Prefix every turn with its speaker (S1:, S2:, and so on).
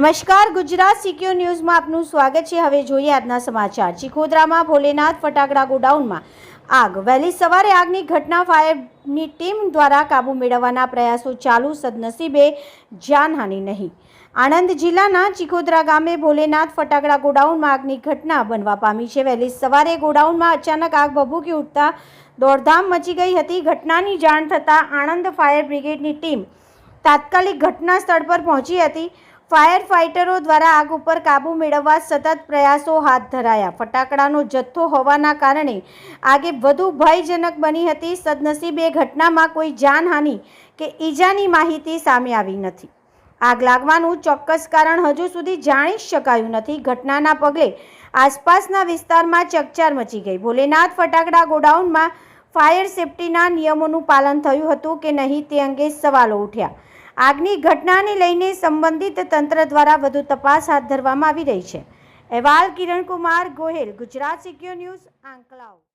S1: નમસ્કાર, ગુજરાત સિક્યોર ન્યૂઝમાં આપનું સ્વાગત છે। હવે જોઈએ આજના સમાચાર। ચિખોદરામાં ભોલેનાથ ફટાકડા ગોડાઉનમાં આગ। વહેલી સવારે આગની ઘટના ફાયરની ટીમ દ્વારા કાબૂ મેળવવાના પ્રયાસો ચાલુ। સદનસીબે જાનહાનિ નહીં। આણંદ જિલ્લાના ચિખોદરા ગામે ભોલેનાથ ફટાકડા ગોડાઉનમાં આગની ઘટના બનવા પામી છે। વહેલી સવારે ગોડાઉનમાં અચાનક આગ ભભૂકી ઉઠતા દોડધામ મચી ગઈ હતી। ઘટનાની જાણ થતાં આણંદ ફાયર બ્રિગેડની ટીમ તાત્કાલિક ઘટના સ્થળ પર પહોંચી હતી। ફાયર ફાઇટરો દ્વારા આગ ઉપર કાબૂ મેળવવા સતત પ્રયાસો હાથ ધરાયા। ફટાકડાનો જથ્થો હોવાના કારણે આગે વધુ ભયજનક બની હતી। સદનસીબે ઘટનામાં કોઈ જાનહાનિ કે ઈજાની માહિતી સામે આવી નથી। આગ લાગવાનું ચોક્કસ કારણ હજુ સુધી જાણી શકાયું નથી। ઘટનાના પગલે આસપાસના વિસ્તારમાં ચકચાર મચી ગઈ। ભોલેનાથ ફટાકડા ગોડાઉનમાં ફાયર સેફટીના નિયમોનું પાલન થયું હતું કે નહીં તે અંગે સવાલો ઉઠ્યા। આગની ઘટનાને લઈને સંબંધિત તંત્ર દ્વારા વધુ તપાસ હાથ ધરવામાં આવી રહી છે। અહેવાલ કિરણ કુમાર ગોહિલ, ગુજરાત સિક્યોર ન્યૂઝ, આંકલાવ।